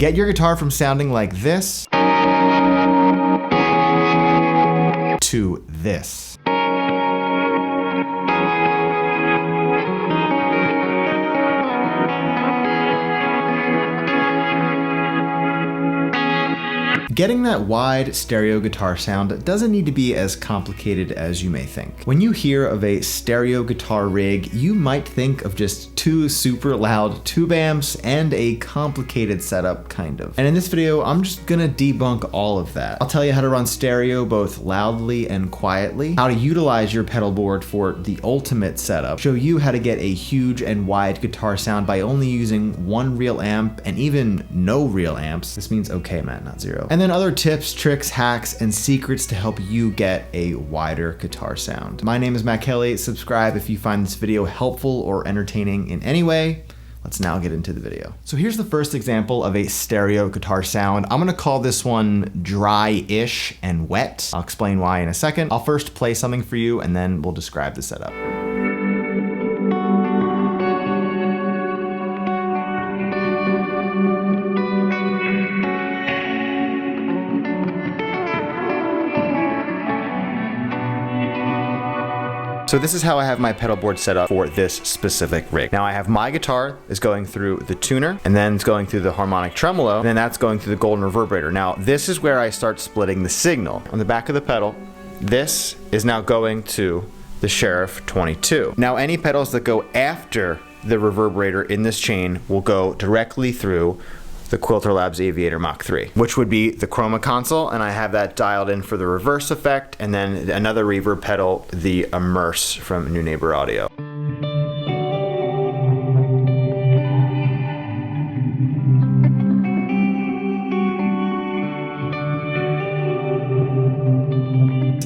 Get your guitar from sounding like this to this. Getting that wide stereo guitar sound doesn't need to be as complicated as you may think. When you hear of a stereo guitar rig, you might think of just two super loud tube amps and a complicated setup, kind of. And in this video, I'm just gonna debunk all of that. I'll tell you how to run stereo both loudly and quietly, how to utilize your pedal board for the ultimate setup, show you how to get a huge and wide guitar sound by only using one real amp and even no real amps. This means okay, Matt, not zero. And then other tips, tricks, hacks, and secrets to help you get a wider guitar sound. My name is Matt Kelly. Subscribe if you find this video helpful or entertaining in any way. Let's now get into the video. So here's the first example of a stereo guitar sound. I'm gonna call this one dry-ish and wet. I'll explain why in a second. I'll first play something for you and then we'll describe the setup. So this is how I have my pedal board set up for this specific rig. Now I have my guitar is going through the tuner, and then it's going through the harmonic tremolo, and then that's going through the golden reverberator. Now this is where I start splitting the signal. On the back of the pedal, this is now going to the Sheriff 22. Now any pedals that go after the reverberator in this chain will go directly through the Quilter Labs Aviator Mach 3, which would be the Chroma console, and I have that dialed in for the reverse effect, and then another reverb pedal, the Immerse from New Neighbor Audio.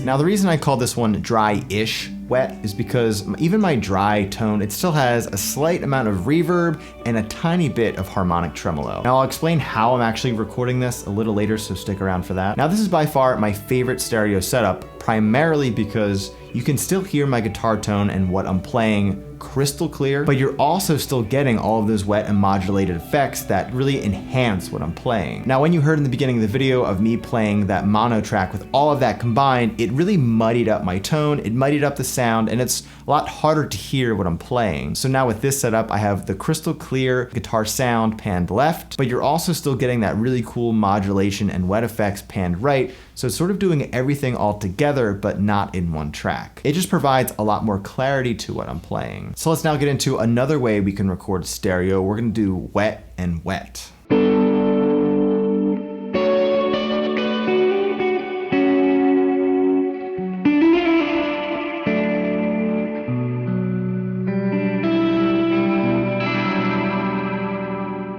Now the reason I call this one dry-ish wet is because even my dry tone, it still has a slight amount of reverb and a tiny bit of harmonic tremolo. Now I'll explain how I'm actually recording this a little later, so stick around for that. Now this is by far my favorite stereo setup, primarily because you can still hear my guitar tone and what I'm playing crystal clear, but you're also still getting all of those wet and modulated effects that really enhance what I'm playing. Now, when you heard in the beginning of the video of me playing that mono track with all of that combined, it really muddied up my tone, it muddied up the sound, and it's a lot harder to hear what I'm playing. So now with this setup, I have the crystal clear guitar sound panned left, but you're also still getting that really cool modulation and wet effects panned right, so it's sort of doing everything all together, but not in one track. It just provides a lot more clarity to what I'm playing. So let's now get into another way we can record stereo. We're gonna do wet and wet.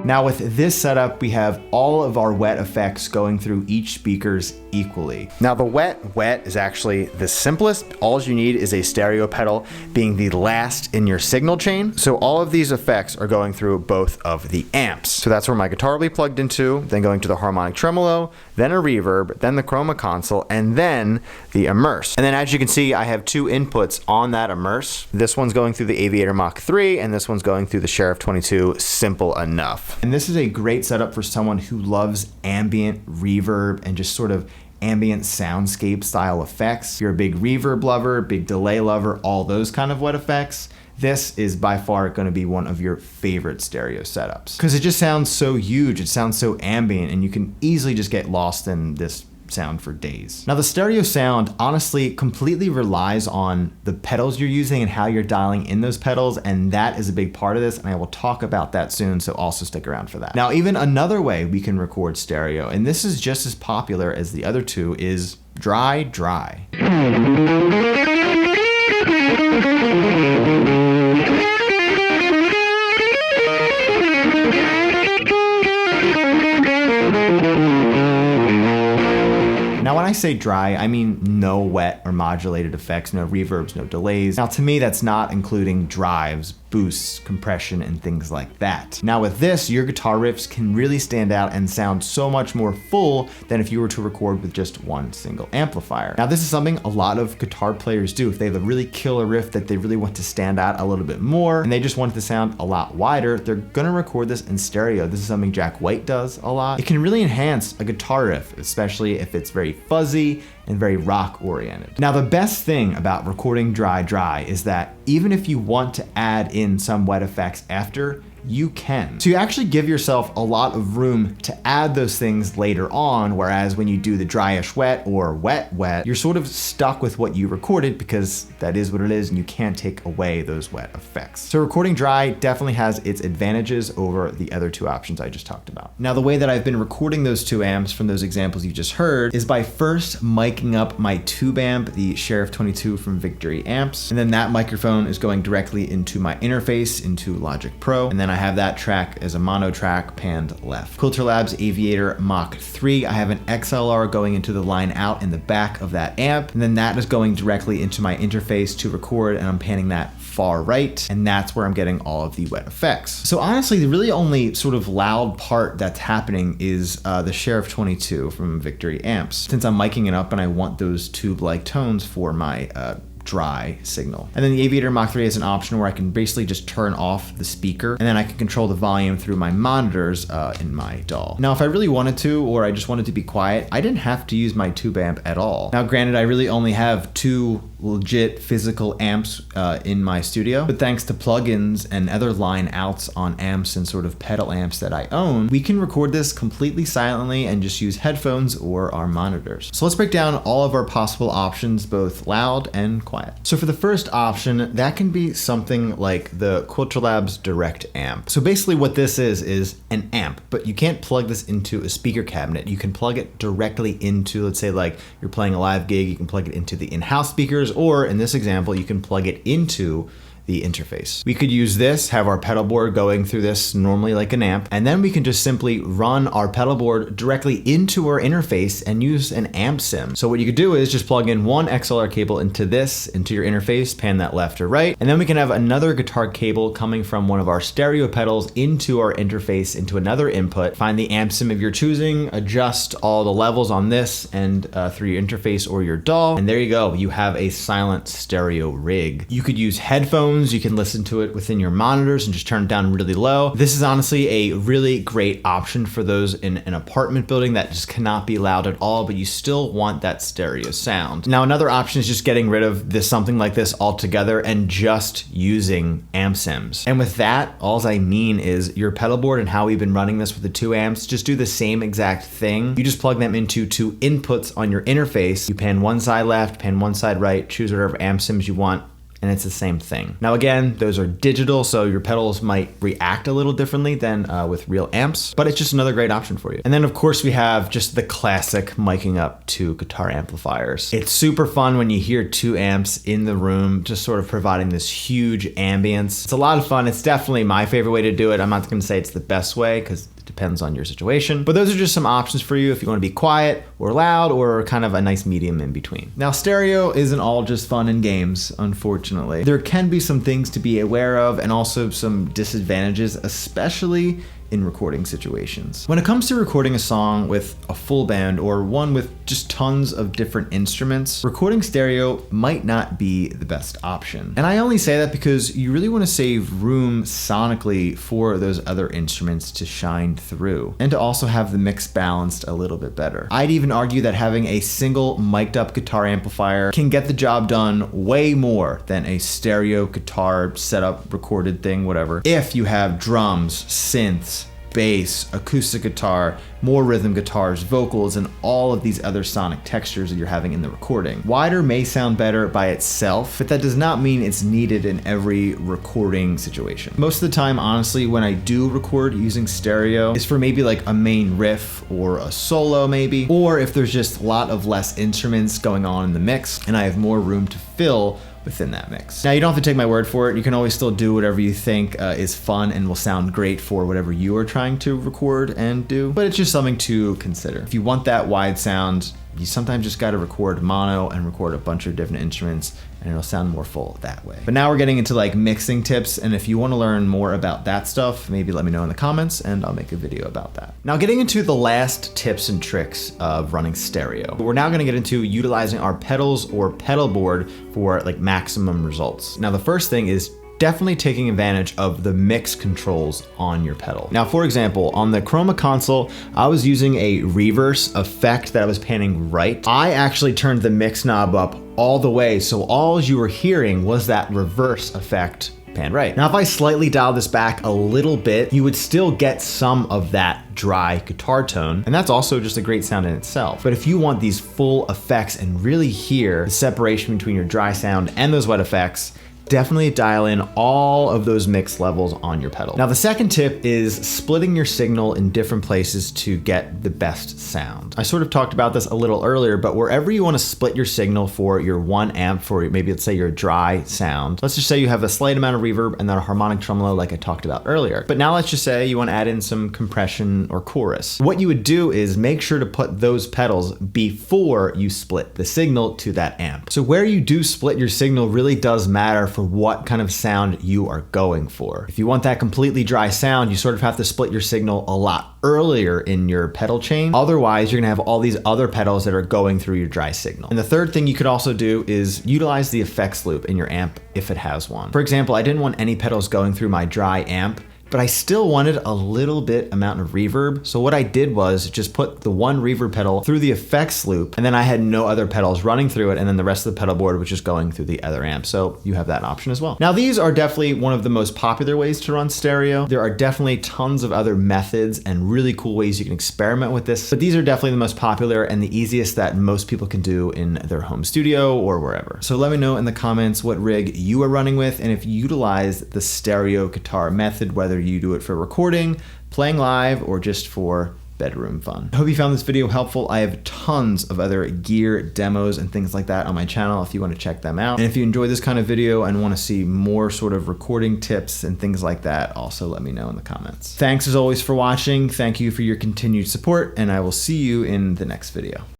Now with this setup, we have all of our wet effects going through each speakers equally. Now the wet is actually the simplest. All you need is a stereo pedal being the last in your signal chain. So all of these effects are going through both of the amps. So that's where my guitar will be plugged into, then going to the harmonic tremolo, then a reverb, then the Chroma console, and then the Immerse. And then as you can see, I have two inputs on that Immerse. This one's going through the Aviator Mach 3, and this one's going through the Sheriff 22, simple enough. And this is a great setup for someone who loves ambient reverb and just sort of ambient soundscape style effects. If you're a big reverb lover, big delay lover, all those kind of wet effects, this is by far going to be one of your favorite stereo setups. Because it just sounds so huge, it sounds so ambient, and you can easily just get lost in this sound for days. Now the stereo sound honestly completely relies on the pedals you're using and how you're dialing in those pedals, and that is a big part of this, and I will talk about that soon, so also stick around for that. Now even another way we can record stereo, and this is just as popular as the other two, is dry. Now when I say dry, I mean no wet or modulated effects, no reverbs, no delays. Now to me, that's not including drives, boosts, compression, and things like that. Now with this, your guitar riffs can really stand out and sound so much more full than if you were to record with just one single amplifier. Now this is something a lot of guitar players do. If they have a really killer riff that they really want to stand out a little bit more and they just want it to sound a lot wider, they're gonna record this in stereo. This is something Jack White does a lot. It can really enhance a guitar riff, especially if it's very fuzzy and very rock oriented. Now the best thing about recording dry is that even if you want to add in some wet effects after, you can. So you actually give yourself a lot of room to add those things later on, whereas when you do the dryish wet or wet, you're sort of stuck with what you recorded because that is what it is and you can't take away those wet effects. So recording dry definitely has its advantages over the other two options I just talked about. Now the way that I've been recording those two amps from those examples you just heard is by first miking up my tube amp, the Sheriff 22 from Victory Amps, and then that microphone is going directly into my interface into Logic Pro, and then I have that track as a mono track panned left. Quilter Labs Aviator Mach 3, I have an XLR going into the line out in the back of that amp, and then that is going directly into my interface to record, and I'm panning that far right, and that's where I'm getting all of the wet effects. So honestly, the really only sort of loud part that's happening is the Sheriff 22 from Victory Amps, since I'm miking it up and I want those tube-like tones for my dry signal. And then the Aviator Mach 3 is an option where I can basically just turn off the speaker and then I can control the volume through my monitors in my DAW. Now, if I really wanted to, or I just wanted to be quiet, I didn't have to use my tube amp at all. Now, granted, I really only have two legit physical amps in my studio, but thanks to plugins and other line outs on amps and sort of pedal amps that I own, we can record this completely silently and just use headphones or our monitors. So let's break down all of our possible options, both loud and quiet. So for the first option, that can be something like the Quilter Labs Direct Amp. So basically what this is an amp, but you can't plug this into a speaker cabinet. You can plug it directly into, let's say like you're playing a live gig, you can plug it into the in-house speakers, or in this example, you can plug it into the interface. We could use this, have our pedal board going through this normally like an amp, and then we can just simply run our pedal board directly into our interface and use an amp sim. So what you could do is just plug in one XLR cable into this, into your interface, pan that left or right, and then we can have another guitar cable coming from one of our stereo pedals into our interface, into another input, find the amp sim of your choosing, adjust all the levels on this and through your interface or your DAW, and there you go, you have a silent stereo rig. You could use headphones. You can listen to it within your monitors and just turn it down really low. This is honestly a really great option for those in an apartment building that just cannot be loud at all, but you still want that stereo sound. Now, another option is just getting rid of this, something like this altogether and just using amp sims. And with that, all I mean is your pedal board and how we've been running this with the two amps, just do the same exact thing. You just plug them into two inputs on your interface. You pan one side left, pan one side right, choose whatever amp sims you want, and it's the same thing. Now again, those are digital, so your pedals might react a little differently than with real amps, but it's just another great option for you. And then of course we have just the classic miking up two guitar amplifiers. It's super fun when you hear two amps in the room, just sort of providing this huge ambience. It's a lot of fun. It's definitely my favorite way to do it. I'm not gonna say it's the best way because it depends on your situation, but those are just some options for you if you want to be quiet or loud or kind of a nice medium in between. Now, stereo isn't all just fun and games, unfortunately. There can be some things to be aware of and also some disadvantages, especially in recording situations. When it comes to recording a song with a full band or one with just tons of different instruments, recording stereo might not be the best option. And I only say that because you really want to save room sonically for those other instruments to shine through and to also have the mix balanced a little bit better. I'd even argue that having a single mic'd up guitar amplifier can get the job done way more than a stereo guitar setup recorded thing, whatever, if you have drums, synths, bass, acoustic guitar, more rhythm guitars, vocals, and all of these other sonic textures that you're having in the recording. Wider may sound better by itself, but that does not mean it's needed in every recording situation. Most of the time, honestly, when I do record using stereo, is for maybe like a main riff or a solo maybe, or if there's just a lot of less instruments going on in the mix and I have more room to fill within that mix. Now, you don't have to take my word for it. You can always still do whatever you think is fun and will sound great for whatever you are trying to record and do, but it's just something to consider. If you want that wide sound, you sometimes just got to record mono and record a bunch of different instruments, and it'll sound more full that way. But now we're getting into like mixing tips, and if you want to learn more about that stuff, maybe let me know in the comments and I'll make a video about that. Now getting into the last tips and tricks of running stereo. We're now going to get into utilizing our pedals or pedal board for like maximum results. Now the first thing is definitely taking advantage of the mix controls on your pedal. Now, for example, on the Chroma console, I was using a reverse effect that I was panning right. I actually turned the mix knob up all the way, so all you were hearing was that reverse effect pan right. Now, if I slightly dial this back a little bit, you would still get some of that dry guitar tone, and that's also just a great sound in itself. But if you want these full effects and really hear the separation between your dry sound and those wet effects, definitely dial in all of those mix levels on your pedal. Now the second tip is splitting your signal in different places to get the best sound. I sort of talked about this a little earlier, but wherever you want to split your signal for your one amp, for maybe let's say your dry sound, let's just say you have a slight amount of reverb and then a harmonic tremolo like I talked about earlier. But now let's just say you want to add in some compression or chorus. What you would do is make sure to put those pedals before you split the signal to that amp. So where you do split your signal really does matter for what kind of sound you are going for. If you want that completely dry sound, you sort of have to split your signal a lot earlier in your pedal chain. Otherwise, you're gonna have all these other pedals that are going through your dry signal. And the third thing you could also do is utilize the effects loop in your amp if it has one. For example, I didn't want any pedals going through my dry amp, but I still wanted a little bit amount of reverb. So what I did was just put the one reverb pedal through the effects loop, and then I had no other pedals running through it, and then the rest of the pedal board was just going through the other amp. So you have that option as well. Now these are definitely one of the most popular ways to run stereo. There are definitely tons of other methods and really cool ways you can experiment with this, but these are definitely the most popular and the easiest that most people can do in their home studio or wherever. So let me know in the comments what rig you are running with, and if you utilize the stereo guitar method, whether you do it for recording, playing live, or just for bedroom fun. I hope you found this video helpful. I have tons of other gear demos and things like that on my channel if you want to check them out. And if you enjoy this kind of video and want to see more sort of recording tips and things like that, also let me know in the comments. Thanks as always for watching. Thank you for your continued support, and I will see you in the next video.